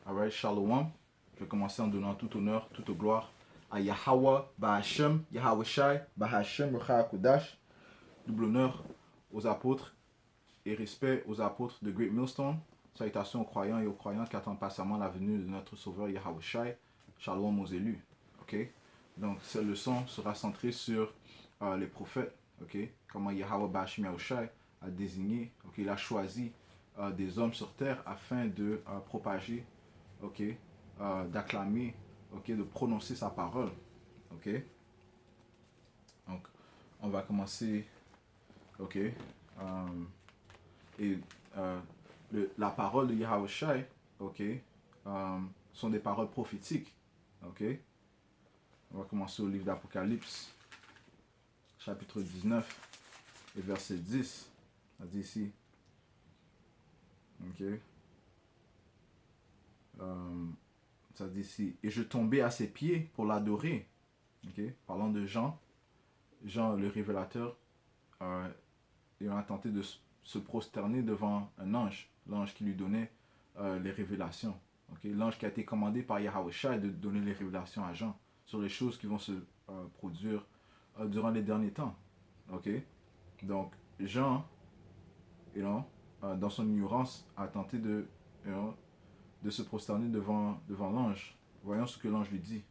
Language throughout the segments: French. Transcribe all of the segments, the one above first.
Alright, Shalom. Je vais commencer en donnant tout honneur, toute gloire à Yahweh, Bahashem, Yahweh Shai, Bahashem, Rucha Kodash. Double honneur aux apôtres et respect aux apôtres de Great Millstone. Salutations aux croyants et aux croyantes qui attendent patiemment la venue de notre Sauveur Yahweh Shai. Shalom aux élus. Ok. Donc, cette leçon sera centrée sur les prophètes. Ok. Comment Yahweh Bahashem Yahweh Shai a désigné, il a choisi des hommes sur terre afin de propager, d'acclamer, de prononcer sa parole. Ok. Donc, on va commencer. Ok. Et la parole de Yahweh Shai, sont des paroles prophétiques. Ok. On va commencer au livre d'Apocalypse, chapitre 19 et verset 10. Ça dit ici. Ok. Ça dit ici. Et je tombais à ses pieds pour l'adorer. Ok. Parlant de Jean. Jean le révélateur. Il a tenté de se prosterner devant un ange. L'ange qui lui donnait les révélations. Okay? L'ange qui a été commandé par Yahweh Shai de donner les révélations à Jean sur les choses qui vont se produire durant les derniers temps. Okay? Donc, Jean, dans son ignorance, a tenté de se prosterner devant l'ange. Voyons ce que l'ange lui dit.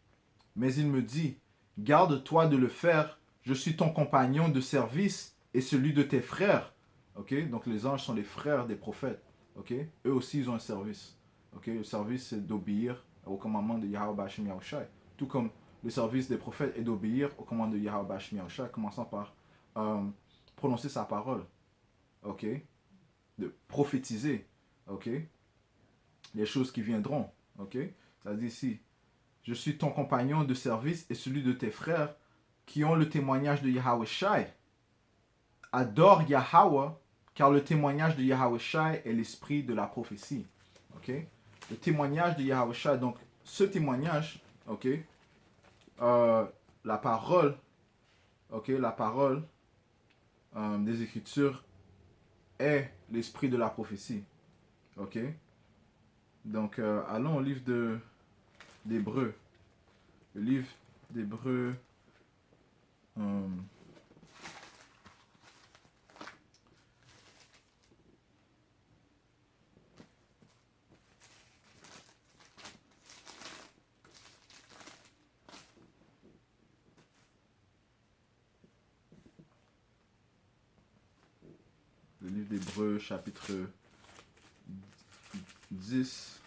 Mais il me dit, garde-toi de le faire, je suis ton compagnon de service et celui de tes frères. Ok, donc les anges sont les frères des prophètes. Ok, eux aussi ils ont un service. Ok, le service c'est d'obéir au commandement de Yahweh Bahashem Yahweh Shai. Tout comme le service des prophètes est d'obéir au commandement de Yahweh Bahashem Yahweh Shai, commençant par prononcer sa parole. Ok, de prophétiser. Ok, les choses qui viendront. Ok, ça dit ici, je suis ton compagnon de service et celui de tes frères qui ont le témoignage de Yahweh Shai. Adore Yahweh, car le témoignage de Yahweh Shai est l'esprit de la prophétie. Okay? Le témoignage de Yahweh Shai, donc ce témoignage, la parole, des Écritures est l'esprit de la prophétie. Ok? Donc, allons au livre d'Hébreux. Le livre d'Hébreux. Le livre d'Hébreux, chapitre 10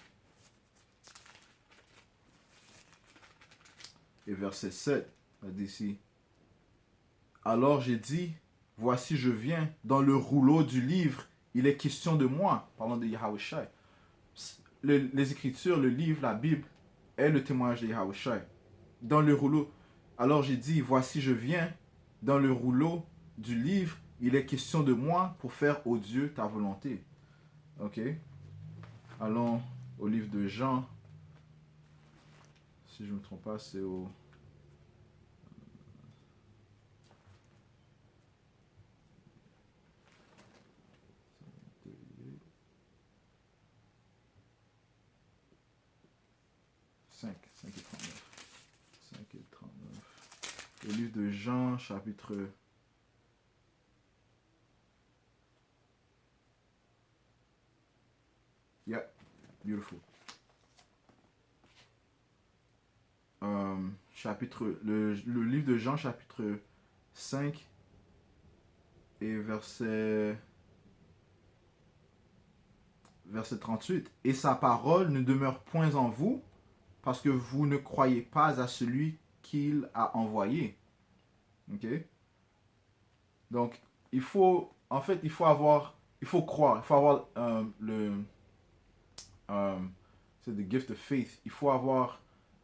et verset 7, ça dit ici. Alors j'ai dit, voici je viens, dans le rouleau du livre, il est question de moi, parlant de Yahweh Shai. Les Écritures, le livre, la Bible, est le témoignage de Yahweh Shai. Dans le rouleau, alors j'ai dit, voici je viens, dans le rouleau du livre, il est question de moi pour faire, ô Dieu, ta volonté. Ok. Allons au livre de Jean. Si je ne me trompe pas, c'est au... Cinq et 39. 5 et 39. Le livre de Jean, chapitre... Yeah, beautiful. Le livre de Jean, chapitre 5 et verset 38. Et sa parole ne demeure point en vous, parce que vous ne croyez pas à celui qu'il a envoyé. Ok? Donc, il faut croire, il faut avoir c'est the gift of faith. Il faut avoir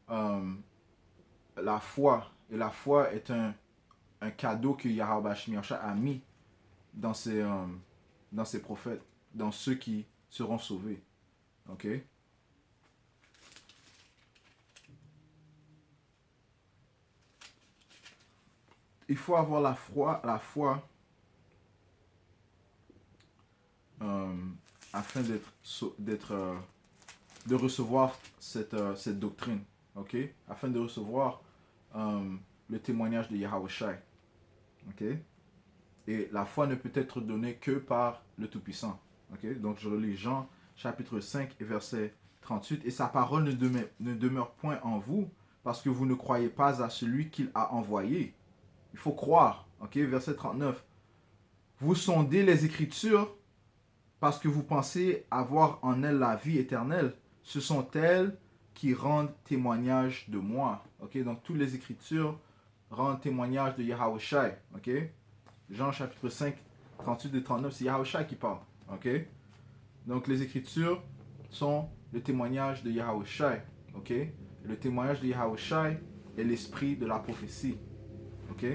la foi. Et la foi est un cadeau que Yahweh Bahashem Yahweh Shai a mis dans ses prophètes, dans ceux qui seront sauvés. Ok? Il faut avoir la foi afin d'être de recevoir cette doctrine, ok? Afin de recevoir le témoignage de Yahweh Shai, ok? Et la foi ne peut être donnée que par le Tout-Puissant, ok? Donc je relis Jean chapitre 5 et verset 38. Et sa parole ne demeure point en vous, parce que vous ne croyez pas à celui qu'il a envoyé. Il faut croire, ok? Verset 39. Vous sondez les Écritures parce que vous pensez avoir en elles la vie éternelle. Ce sont elles qui rendent témoignage de moi. Ok, donc toutes les Écritures rendent témoignage de Yahweh Shai. Ok, Jean chapitre 5, 38 et 39, c'est Yahweh Shai qui parle. Ok, donc les Écritures sont le témoignage de Yahweh Shai. Ok, et le témoignage de Yahweh Shai est l'esprit de la prophétie. Ok,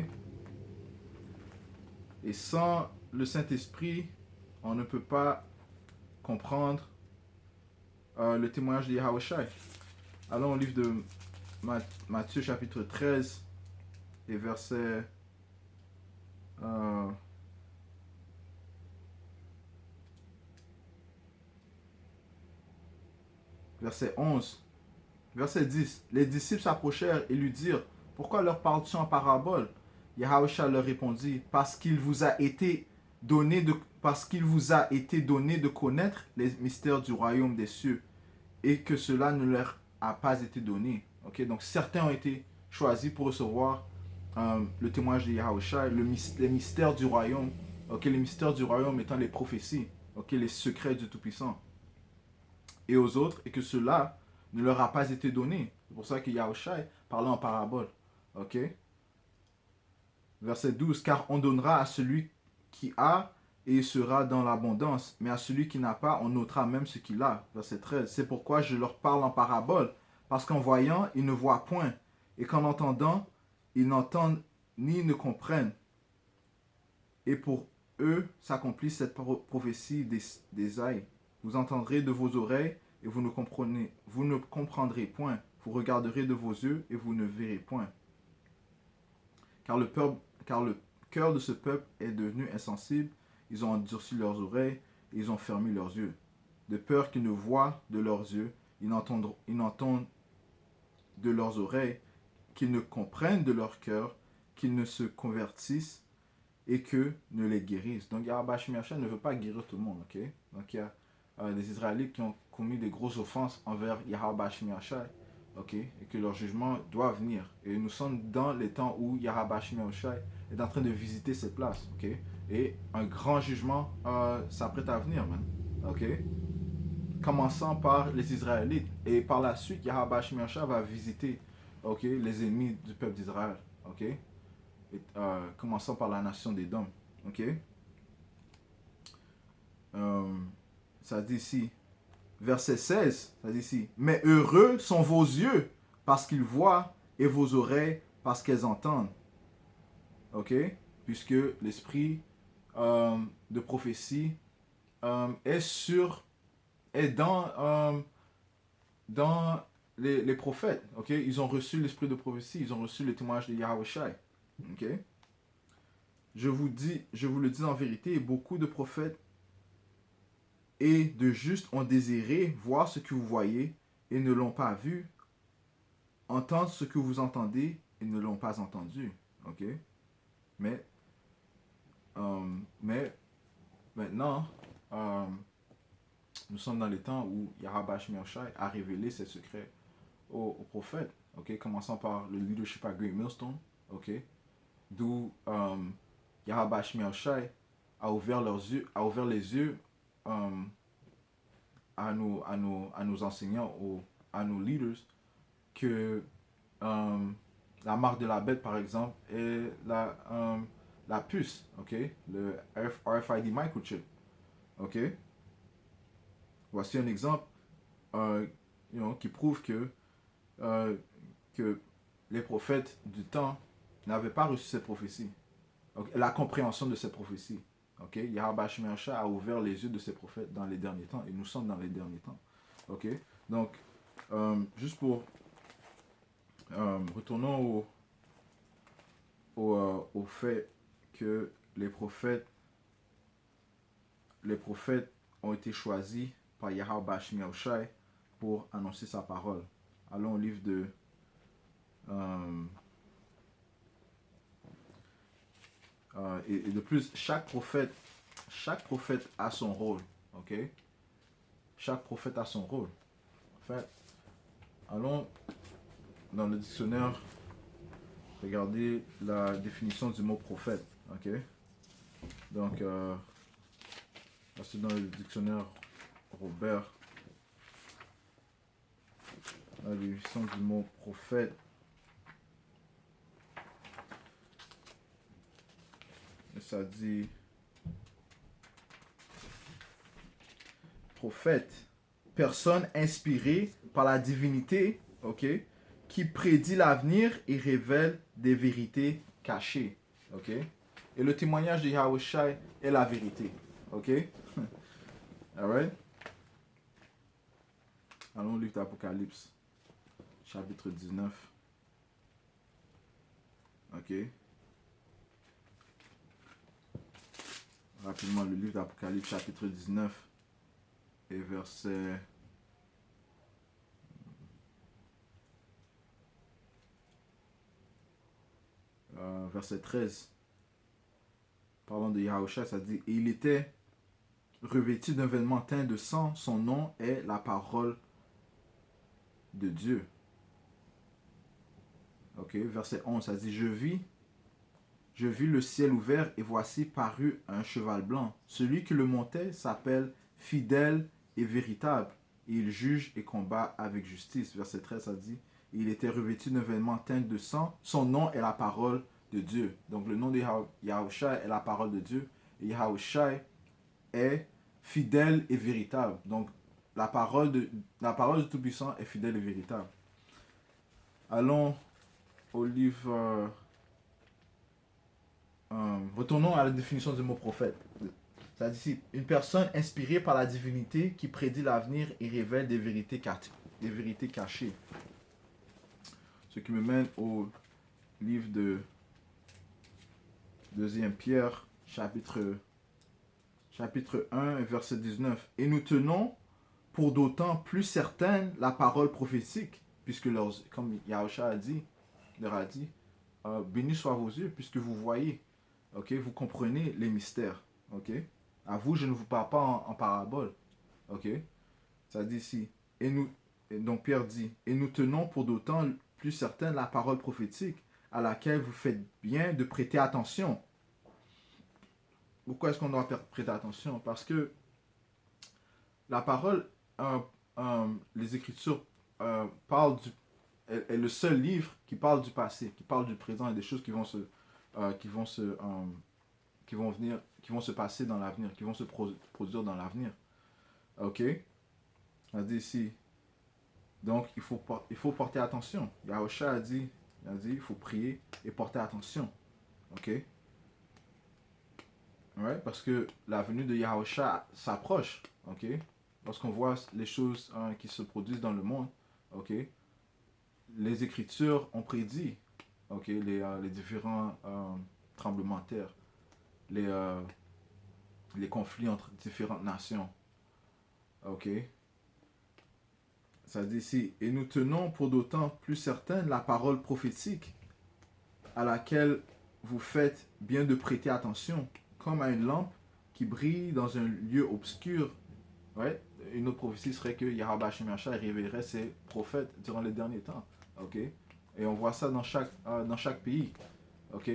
et sans le Saint-Esprit, on ne peut pas comprendre le témoignage de Yahweh Shai. Allons au livre de Matthieu chapitre 13 et verset euh, verset 11. Verset 10. Les disciples s'approchèrent et lui dirent, pourquoi leur parles-tu en parabole? Yahweh Shai leur répondit, parce qu'il vous a été donné de connaître les mystères du royaume des cieux et que cela ne leur a pas été donné. Okay? Donc certains ont été choisis pour recevoir le témoignage de Yahweh Shai, les mystères du royaume. Okay? Les mystères du royaume étant les prophéties, okay? Les secrets du Tout-Puissant. Et aux autres, et que cela ne leur a pas été donné. C'est pour ça que Yahweh Shai parlait en parabole. Okay? Verset 12. Car on donnera à celui qui a et il sera dans l'abondance. Mais à celui qui n'a pas, on ôtera même ce qu'il a. Verset 13. C'est pourquoi je leur parle en parabole. Parce qu'en voyant, ils ne voient point. Et qu'en entendant, ils n'entendent ni ne comprennent. Et pour eux s'accomplit cette prophétie d'Ésaïe. Vous entendrez de vos oreilles et vous ne comprendrez point. Vous regarderez de vos yeux et vous ne verrez point. Car le cœur de ce peuple est devenu insensible. Ils ont endurci leurs oreilles et ils ont fermé leurs yeux. De peur qu'ils ne voient de leurs yeux, ils n'entendent de leurs oreilles, qu'ils ne comprennent de leur cœur, qu'ils ne se convertissent et que ne les guérissent. Donc Yahweh Shai ne veut pas guérir tout le monde. Okay? Donc il y a des Israélites qui ont commis des grosses offenses envers Yahweh Shai. Okay? Et que leur jugement doit venir. Et nous sommes dans les temps où Yahweh Shai est en train de visiter ces places. Okay? Et un grand jugement s'apprête à venir. Man. Okay? Commençant par les Israélites. Et par la suite, Yahweh Shai va visiter les ennemis du peuple d'Israël. Okay? Commençant par la nation d'Édom. Ok? Ça dit ici, verset 16, ça dit ici, mais heureux sont vos yeux parce qu'ils voient et vos oreilles parce qu'elles entendent. Ok? Puisque l'esprit de prophétie est dans les prophètes. Ok? Ils ont reçu l'esprit de prophétie, ils ont reçu le témoignage de Yahweh Shai. Ok? Je vous le dis en vérité, beaucoup de prophètes et de justes ont désiré voir ce que vous voyez et ne l'ont pas vu, entendre ce que vous entendez et ne l'ont pas entendu. Ok? Mais, mais maintenant, nous sommes dans les temps où Yahweh Shai a révélé ses secrets aux prophètes. Ok? Commençant par le leadership à Great Millstone. Ok? D'où Yahweh Shai a ouvert les yeux à nos enseignants, à nos leaders, que la marque de la bête, par exemple, est la puce, ok? Le RFID microchip, ok? Voici un exemple qui prouve que les prophètes du temps n'avaient pas reçu cette prophétie, okay? La compréhension de cette prophétie. Okay? Yahweh Shai a ouvert les yeux de ses prophètes dans les derniers temps, et nous sommes dans les derniers temps. Okay? Donc, juste pour retournons au fait que les prophètes ont été choisis par Yahweh Shai pour annoncer sa parole. Allons au livre de... et de plus, chaque prophète a son rôle. Ok? Chaque prophète a son rôle. En fait, allons dans le dictionnaire, regardez la définition du mot prophète. Ok? Donc, c'est dans le dictionnaire Robert. La définition du mot prophète. Et ça dit prophète, personne inspirée par la divinité, ok, qui prédit l'avenir et révèle des vérités cachées, ok. Et le témoignage de Yahushua est la vérité, ok. Alright. Allons au livre d'Apocalypse, chapitre 19. Ok. Rapidement, le livre d'Apocalypse, chapitre 19, et verset 13. Parlant de Yahushua, ça dit, et il était revêtu d'un vêtement teint de sang, son nom est la parole de Dieu. Ok, verset 11, ça dit, je vis le ciel ouvert et voici parut un cheval blanc. Celui qui le montait s'appelle fidèle et véritable. Et il juge et combat avec justice. Verset 13, ça dit, il était revêtu d'un vêtement teint de sang. Son nom est la parole de Dieu. Donc le nom de Yahushua est la parole de Dieu. Et Yahushua est fidèle et véritable. Donc la parole du Tout-Puissant est fidèle et véritable. Allons au livre... retournons à la définition du mot prophète. Ça dit ici, une personne inspirée par la divinité qui prédit l'avenir et révèle des vérités cachées. Ce qui me mène au livre de 2 Pierre, chapitre 1, verset 19. Et nous tenons pour d'autant plus certaine la parole prophétique, puisque comme Yahushua leur a dit, bénis soient vos yeux, puisque vous voyez, ok, vous comprenez les mystères, ok. À vous, je ne vous parle pas en parabole, ok. Ça dit ici, donc Pierre dit, et nous tenons pour d'autant plus certaine la parole prophétique, à laquelle vous faites bien de prêter attention. Pourquoi est-ce qu'on doit prêter attention? Parce que la parole, les Écritures parlent est le seul livre qui parle du passé, qui parle du présent et des choses qui vont se passer dans l'avenir, qui vont se produire dans l'avenir. Ok? On dit ici. Donc, il faut porter attention. Yahushua a dit, il faut prier et porter attention. Ok? Ouais, parce que la venue de Yahushua s'approche. Ok? Lorsqu'on voit les choses qui se produisent dans le monde, ok? Les Écritures ont prédit, ok, les différents tremblements de terre, les conflits entre différentes nations. Ok? Ça dit ici, et nous tenons pour d'autant plus certaine la parole prophétique à laquelle vous faites bien de prêter attention, comme à une lampe qui brille dans un lieu obscur. Ouais? Une autre prophétie serait que Yahweh Hashem Yahshua révélerait ses prophètes durant les derniers temps. Ok? Et on voit ça dans chaque pays. Ok?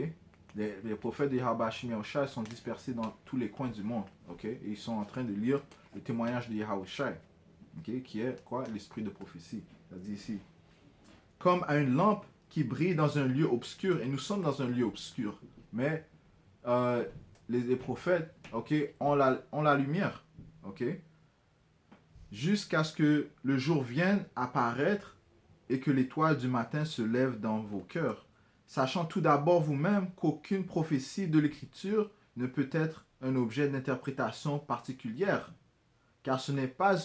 Les prophètes de Yahweh Hashem Yahshua sont dispersés dans tous les coins du monde. Ok? Et ils sont en train de lire le témoignage de Yahushua. Okay? Qui est quoi? L'esprit de prophétie. Ça dit ici. Comme à une lampe qui brille dans un lieu obscur. Et nous sommes dans un lieu obscur. Mais les prophètes, ok, ont la lumière. Ok? Jusqu'à ce que le jour vienne apparaître et que l'étoile du matin se lève dans vos cœurs, sachant tout d'abord vous-même qu'aucune prophétie de l'Écriture ne peut être un objet d'interprétation particulière, car ce n'est pas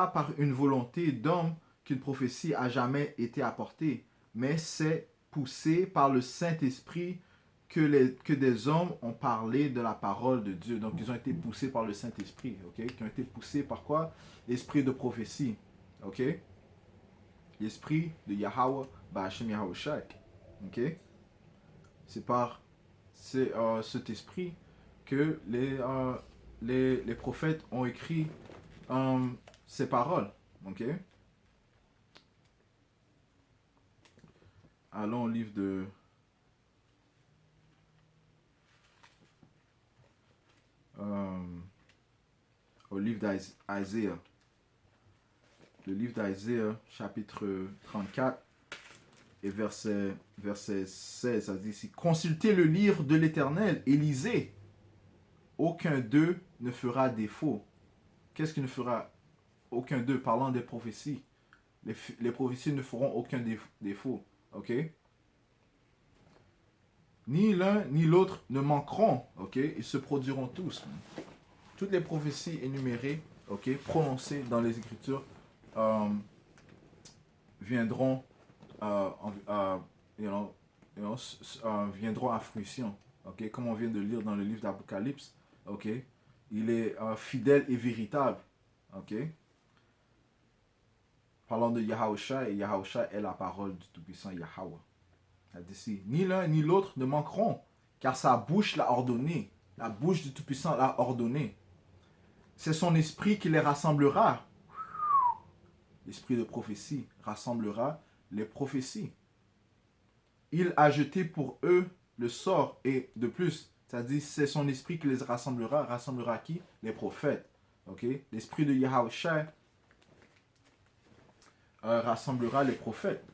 par une volonté d'homme qu'une prophétie a jamais été apportée, mais c'est poussé par le Saint-Esprit que des hommes ont parlé de la parole de Dieu. Donc, ils ont été poussés par le Saint-Esprit, ok? Qui ont été poussés par quoi? L'esprit de prophétie, ok? L'esprit de Yahweh, Ba'ashem Yahushua, ok? C'est par cet esprit que les prophètes ont écrit ces paroles, ok? Allons au livre de... au livre d'Isaiah. Le livre d'Isaiah, chapitre 34 et verset 16, ça dit ici, consultez le livre de l'Éternel et lisez. Aucun d'eux ne fera défaut. Qu'est-ce qui ne fera aucun d'eux? Parlant des prophéties. Les prophéties ne feront aucun défaut. Ok? Ni l'un ni l'autre ne manqueront. Ok? Ils se produiront tous. Toutes les prophéties énumérées, ok, prononcées dans les Écritures, viendront, viendront à fruition. Ok? Comme on vient de lire dans le livre d'Apocalypse. Ok? Il est fidèle et véritable. Ok? Parlant de Yahushua, et Yahushua est la parole du Tout-Puissant Yahweh. Ici, ni l'un ni l'autre ne manqueront, car sa bouche l'a ordonné. La bouche du Tout-Puissant l'a ordonné. C'est son esprit qui les rassemblera. L'esprit de prophétie rassemblera les prophéties. Il a jeté pour eux le sort, et de plus, c'est-à-dire c'est son esprit qui les rassemblera qui? Les prophètes. Okay? L'esprit de Yahushua rassemblera les prophètes.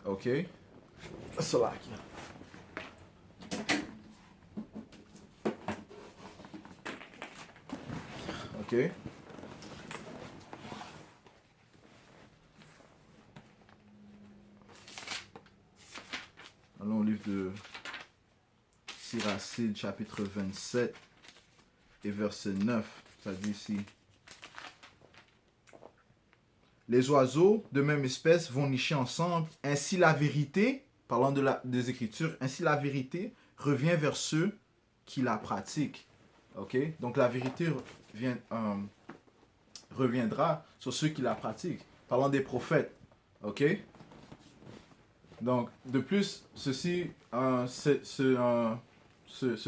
Ok? Cela. Ok? Allons au livre de Siracide, chapitre 27 et verset 9. Ça dit ici. Les oiseaux de même espèce vont nicher ensemble. Ainsi la vérité, parlant des Écritures, ainsi la vérité revient vers ceux qui la pratiquent. Ok? Donc la vérité reviendra sur ceux qui la pratiquent. Parlant des prophètes. Ok? Donc, de plus, ce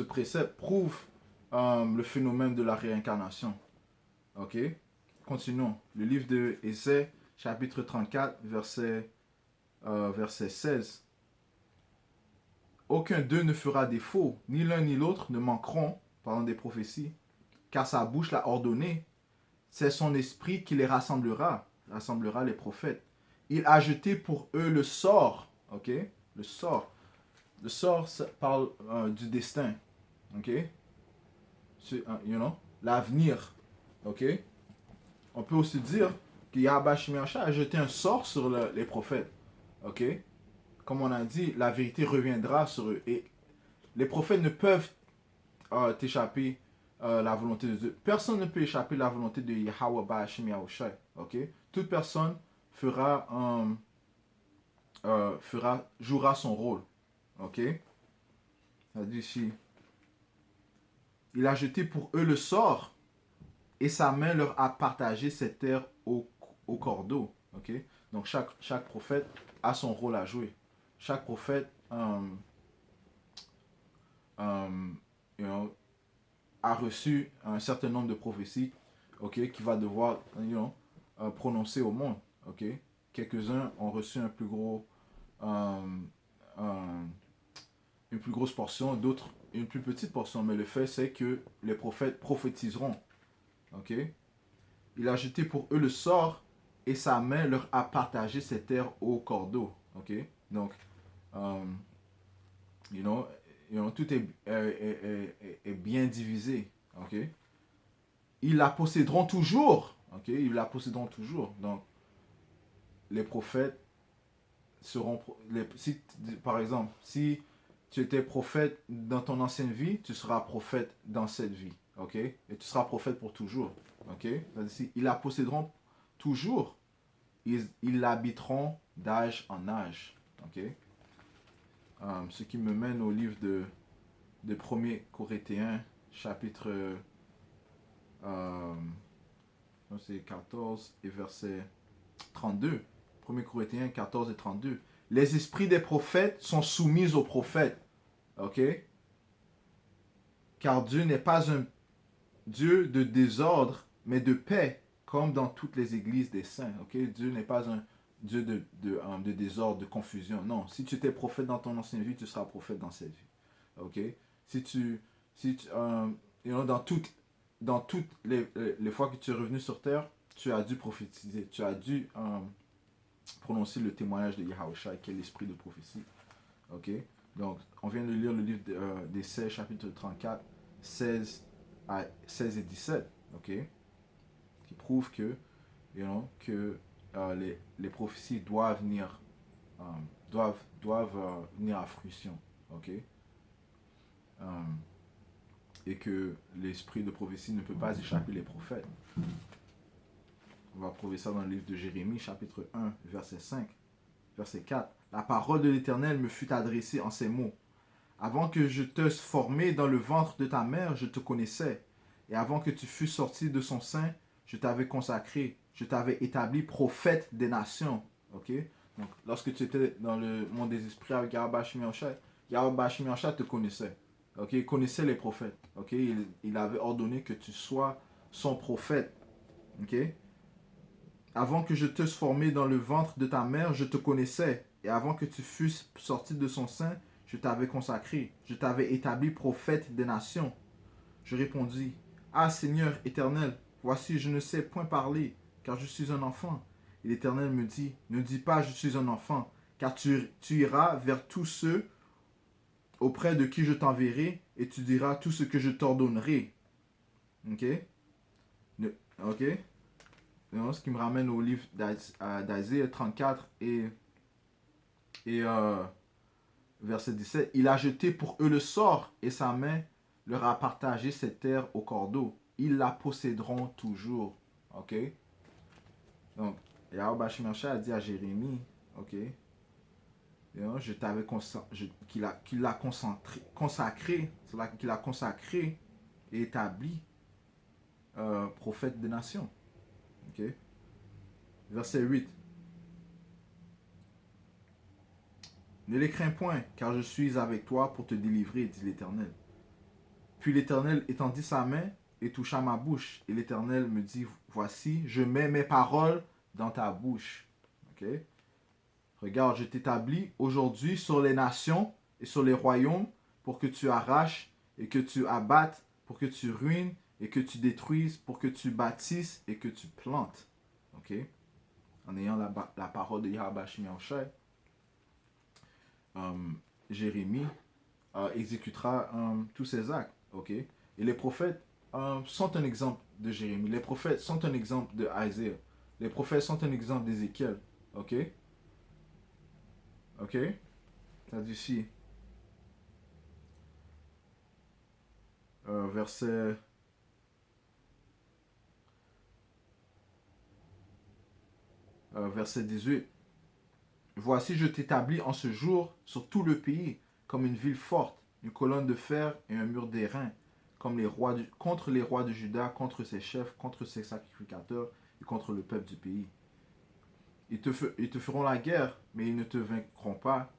précepte prouve le phénomène de la réincarnation. Ok? Continuons. Le livre de Ésaïe, chapitre 34, verset 16. Aucun d'eux ne fera défaut, ni l'un ni l'autre ne manqueront, parlant des prophéties, car sa bouche l'a ordonné. C'est son esprit qui les rassemblera les prophètes. Il a jeté pour eux le sort. Ok? Le sort. Le sort, ça parle du destin. Ok? L'avenir. Ok? On peut aussi dire que Yahweh Shemiasha a jeté un sort sur les prophètes. Ok? Comme on a dit, la vérité reviendra sur eux. Et les prophètes ne peuvent t'échapper la volonté de Dieu. Personne ne peut échapper la volonté de Yahweh Ba'ashem Yahushua. Ok? Toute personne jouera son rôle. Ok? Ça dit ici. Il a jeté pour eux le sort et sa main leur a partagé cette terre au cordeau. Ok? Donc chaque prophète a son rôle à jouer. Chaque prophète a reçu un certain nombre de prophéties, ok, qu'il va devoir prononcer au monde. Ok? Quelques-uns ont reçu une plus grosse portion, d'autres une plus petite portion, mais le fait c'est que les prophètes prophétiseront. Ok? Il a jeté pour eux le sort et sa main leur a partagé cette terre au cordeau. Ok? Donc, tout est bien divisé. Ok? Ils la posséderont toujours. Ok? Ils la posséderont toujours. Donc, les prophètes seront... par exemple, si tu étais prophète dans ton ancienne vie, tu seras prophète dans cette vie. Ok? Et tu seras prophète pour toujours. Ok? Ils la posséderont toujours. Ils l'habiteront d'âge en âge. Ok? Ce qui me mène au livre de 1er Corinthiens, chapitre c'est 14 et verset 32. 1er Corinthiens 14 et 32. Les esprits des prophètes sont soumis aux prophètes. Ok? Car Dieu n'est pas un Dieu de désordre, mais de paix, comme dans toutes les églises des saints. Ok? Dieu n'est pas un Dieu de désordre, de confusion. Non, si tu étais prophète dans ton ancienne vie, tu seras prophète dans cette vie. Ok? Si tu, si tu dans toutes les fois que tu es revenu sur terre, tu as dû prophétiser, tu as dû prononcer le témoignage de Yahushua, qui est l'esprit de prophétie. Ok? Donc, on vient de lire le livre d'Essais, chapitre 34, 16 et 17. Ok? Qui prouve que, que les prophéties doivent venir, venir à fruition. Ok? Et que l'esprit de prophétie ne peut pas échapper les prophètes. On va prouver ça dans le livre de Jérémie, chapitre 1, verset 5, verset 4. La parole de l'Éternel me fut adressée en ces mots. Avant que je te formé dans le ventre de ta mère, je te connaissais. Et avant que tu fusses sorti de son sein, je t'avais consacré. Je t'avais établi prophète des nations. Ok? Donc, lorsque tu étais dans le monde des esprits avec Yahweh Shemiyahushua te connaissait. Ok? Il connaissait les prophètes. Ok? Il avait ordonné que tu sois son prophète. Ok? Avant que je te formé dans le ventre de ta mère, je te connaissais. Et avant que tu fusses sorti de son sein, je t'avais consacré. Je t'avais établi prophète des nations. Je répondis, ah Seigneur éternel, voici je ne sais point parler, car je suis un enfant. Et l'Éternel me dit, ne dis pas je suis un enfant, car tu iras vers tous ceux auprès de qui je t'enverrai, et tu diras tout ce que je t'ordonnerai. Ok? Ok? Ce qui me ramène au livre d'Isaiah 34 et verset 17. Il a jeté pour eux le sort, et sa main leur a partagé cette terre au cordeau. Ils la posséderont toujours. Ok? Donc, Yahweh Bashimachah a dit à Jérémie, ok? Je t'avais qu'il l'a consacré, c'est là qu'il a consacré et établi prophète des nations. Ok? Verset 8. Ne les crains point, car je suis avec toi pour te délivrer, dit l'Éternel. Puis l'Éternel étendit sa main et toucha ma bouche. Et l'Éternel me dit, voici, je mets mes paroles dans ta bouche. Ok? Regarde, je t'établis aujourd'hui sur les nations et sur les royaumes pour que tu arraches et que tu abattes, pour que tu ruines et que tu détruises, pour que tu bâtisses et que tu plantes. Ok? En ayant la parole de Yahweh Shemiyahushua, Jérémie exécutera tous ces actes. Ok? Et les prophètes sont un exemple de Jérémie. Les prophètes sont un exemple de Isaiah. Les prophètes sont un exemple d'Ézéchiel. Ok? Ok? Ça dit ici. Verset 18. Voici, je t'établis en ce jour sur tout le pays comme une ville forte, une colonne de fer et un mur d'airain, comme contre les rois de Juda, contre ses chefs, contre ses sacrificateurs et contre le peuple du pays. Ils te feront la guerre, mais ils ne te vaincront pas,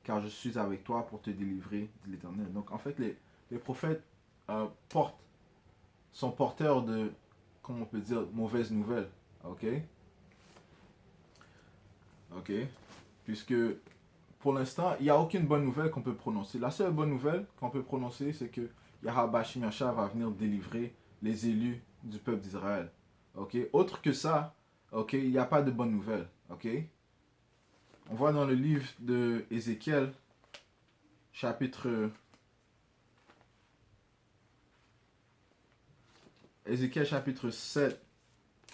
car je suis avec toi pour te délivrer, dit l'Éternel. Donc en fait, les prophètes sont porteurs de, comment on peut dire, mauvaises nouvelles. Ok? Ok? Puisque pour l'instant, il n'y a aucune bonne nouvelle qu'on peut prononcer. La seule bonne nouvelle qu'on peut prononcer, c'est que Yahweh Shemiyahushua va venir délivrer les élus du peuple d'Israël. Ok? Autre que ça, ok, il n'y a pas de bonne nouvelle. Ok? On voit dans le livre de Ézéchiel, chapitre 7,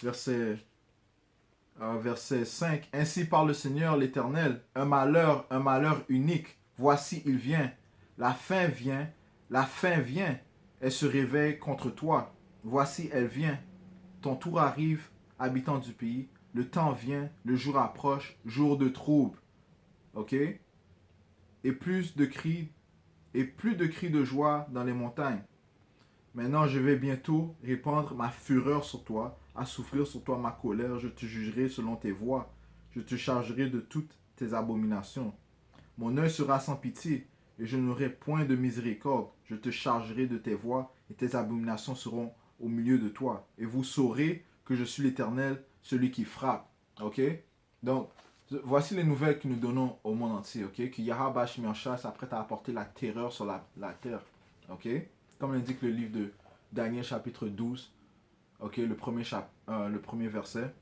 verset 5. Ainsi parle le Seigneur l'Éternel, un malheur unique. Voici, il vient. La fin vient. Elle se réveille contre toi. Voici, elle vient. Ton tour arrive, habitant du pays. Le temps vient, le jour approche, jour de trouble. Ok? et plus de cris de joie dans les montagnes. Maintenant, je vais bientôt répandre ma fureur sur toi, à souffrir sur toi ma colère. Je te jugerai selon tes voies. Je te chargerai de toutes tes abominations. Mon œil sera sans pitié, et je n'aurai point de miséricorde. Je te chargerai de tes voies, et tes abominations seront au milieu de toi. Et vous saurez que je suis l'Éternel, celui qui frappe. Ok? Donc, voici les nouvelles que nous donnons au monde entier. Ok? Que Yahweh Shemiachah s'apprête à apporter la terreur sur la terre. Ok? Comme l'indique le livre de Daniel chapitre 12. Ok? Le premier verset.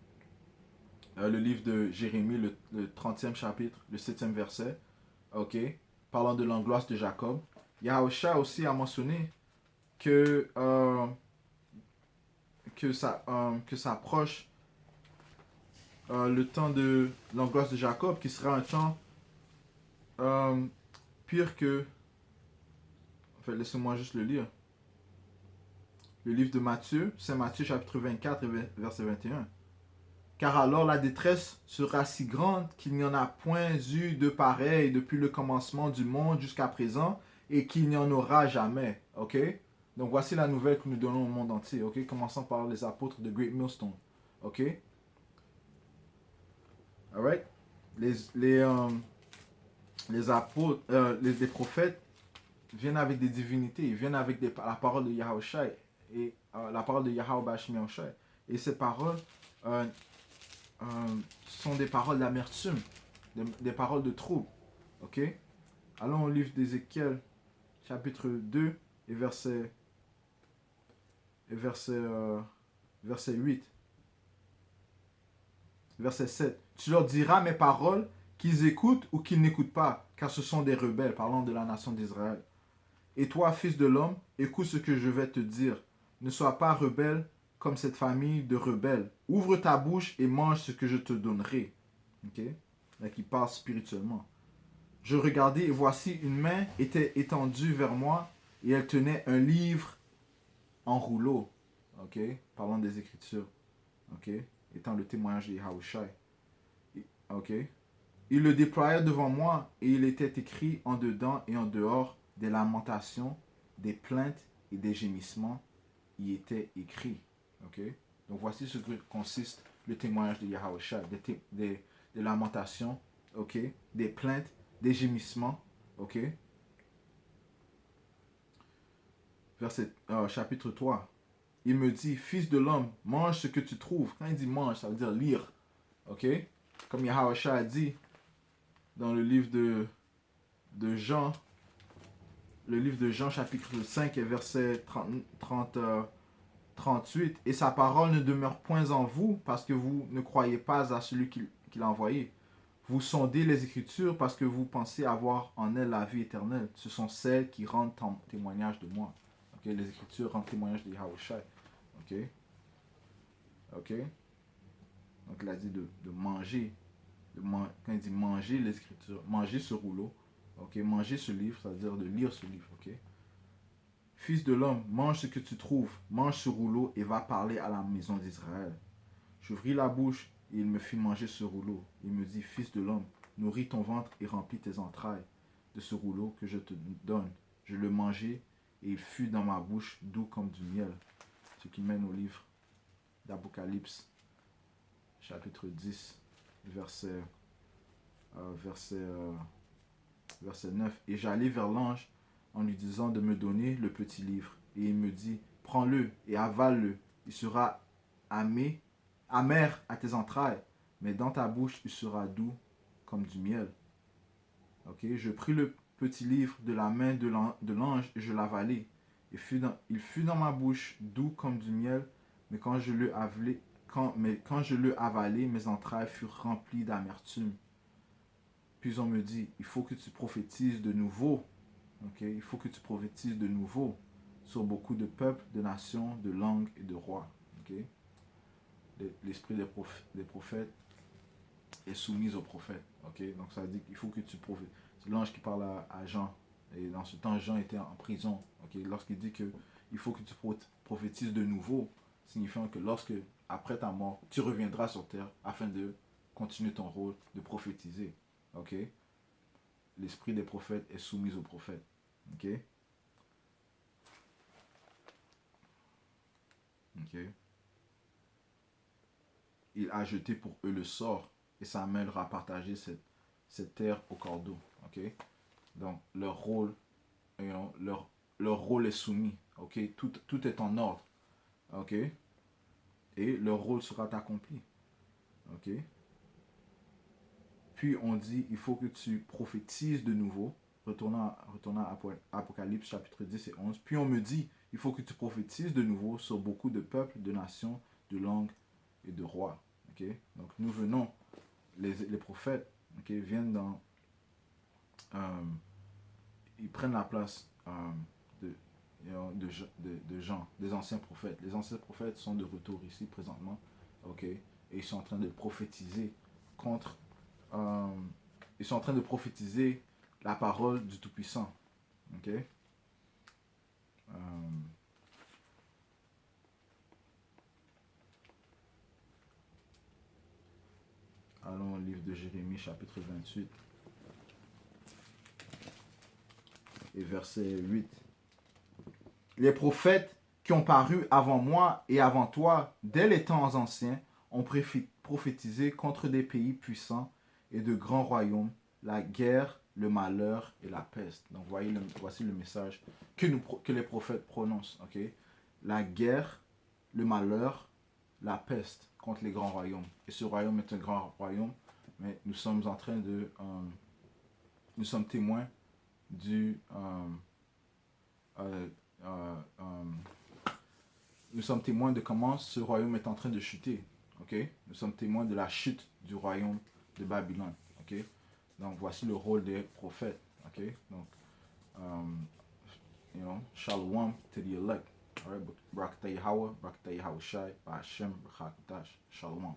Le livre de Jérémie, le 30e chapitre, le 7e verset. Ok, parlant de l'angoisse de Jacob. Yahusha aussi a mentionné que s'approche le temps de l'angoisse de Jacob, qui sera un temps euh, pire que... En fait, laissez-moi juste le lire. Le livre de Matthieu, Saint Matthieu chapitre 24, verset 21. Car alors la détresse sera si grande qu'il n'y en a point eu de pareil depuis le commencement du monde jusqu'à présent, et qu'il n'y en aura jamais. Ok? Donc voici la nouvelle que nous donnons au monde entier. Ok? Commençons par les apôtres de Great Millstone. Ok? Alright? Les apôtres, les prophètes viennent avec des divinités, ils viennent avec la parole de Yahushua et la parole de Yahweh Bashmi Yahushua. Et ces paroles euh, sont des paroles d'amertume, des paroles de trouble. Ok? Allons au livre d'Ézéchiel, chapitre 2 et verset 8. Verset 7. Tu leur diras mes paroles, qu'ils écoutent ou qu'ils n'écoutent pas, car ce sont des rebelles, parlant de la nation d'Israël. Et toi, fils de l'homme, écoute ce que je vais te dire. Ne sois pas rebelle comme cette famille de rebelles. Ouvre ta bouche et mange ce que je te donnerai. Ok? Là, qui parle spirituellement. Je regardais et voici une main était étendue vers moi et elle tenait un livre en rouleau. Ok? Parlant des Écritures. Ok? Étant le témoignage de Yahushua. Ok? Il le déploya devant moi et il était écrit en dedans et en dehors des lamentations, des plaintes et des gémissements. Y était écrit. Ok? Donc voici ce que consiste le témoignage de Yahushua. Des lamentations, ok? Des plaintes, des gémissements. Ok? Chapitre 3. Il me dit, fils de l'homme, mange ce que tu trouves. Quand il dit mange, ça veut dire lire. Ok? Comme Yahushua a dit dans le livre de Jean, le livre de Jean chapitre 5 et verset 38. Et sa parole ne demeure point en vous parce que vous ne croyez pas à celui qui l'a envoyé. Vous sondez les Écritures parce que vous pensez avoir en elles la vie éternelle. Ce sont celles qui rendent témoignage de moi. Okay? Les Écritures rendent témoignage de Yahushua. Ok? Ok? Donc il a dit de manger. Quand il dit manger les Écritures, manger ce rouleau. Ok? Manger ce livre, c'est-à-dire de lire ce livre. Ok? Fils de l'homme, mange ce que tu trouves, mange ce rouleau et va parler à la maison d'Israël. J'ouvris la bouche et il me fit manger ce rouleau. Il me dit, fils de l'homme, nourris ton ventre et remplis tes entrailles de ce rouleau que je te donne. Je le mangeai et il fut dans ma bouche doux comme du miel. Ce qui mène au livre d'Apocalypse, chapitre 10, verset 9. Et j'allai vers l'ange en lui disant de me donner le petit livre. Et il me dit, prends-le et avale-le. Il sera amer à tes entrailles, mais dans ta bouche, il sera doux comme du miel. Ok, je pris le petit livre de la main de l'ange et je l'avalai. Il fut dans ma bouche doux comme du miel, mais quand je le avalai, mes entrailles furent remplies d'amertume. Puis on me dit, il faut que tu prophétises de nouveau. Okay? Il faut que tu prophétises de nouveau sur beaucoup de peuples, de nations, de langues et de rois. Okay? L'esprit des prophètes est soumis aux prophètes. Okay? Donc ça veut dire qu'il faut que tu prophétises. C'est l'ange qui parle à Jean. Et dans ce temps, Jean était en prison. Okay? Lorsqu'il dit qu'il faut que tu prophétises de nouveau, signifiant que lorsque, après ta mort, tu reviendras sur terre afin de continuer ton rôle de prophétiser. Ok? l'esprit des prophètes est soumis aux prophètes. Ok? Ok? Il a jeté pour eux le sort et Samuel a partagé cette terre au cordeau. Ok? Donc, leur rôle, leur rôle est soumis. Ok? Tout est en ordre. Ok? Et leur rôle sera accompli. Ok? Puis on dit, il faut que tu prophétises de nouveau. Retournant à Apocalypse chapitre 10 et 11. Puis on me dit, il faut que tu prophétises de nouveau sur beaucoup de peuples, de nations, de langues et de rois. Okay? Donc nous venons, les prophètes, okay, viennent dans... ils prennent la place de, de gens, des anciens prophètes. Les anciens prophètes sont de retour ici présentement. Okay? Et ils sont en train de prophétiser contre... ils sont en train de prophétiser la parole du Tout-Puissant. Ok? Allons au livre de Jérémie, chapitre 28, et verset 8. Les prophètes qui ont paru avant moi et avant toi, dès les temps anciens, ont prophétisé contre des pays puissants et de grands royaumes, la guerre, le malheur et la peste. Donc voici le message que les prophètes prononcent. Okay? La guerre, le malheur, la peste contre les grands royaumes. Et ce royaume est un grand royaume, mais nous sommes en train de... nous sommes témoins du... nous sommes témoins de comment ce royaume est en train de chuter. Okay? Nous sommes témoins de la chute du royaume de Babylone. Okay? Donc voici le rôle des prophètes. Okay? Donc, Shalom to the elect. All right? Barakatah Yahweh, Barakatah Yahweh Shai, Ba'ashem, B'chakutash. Shalom.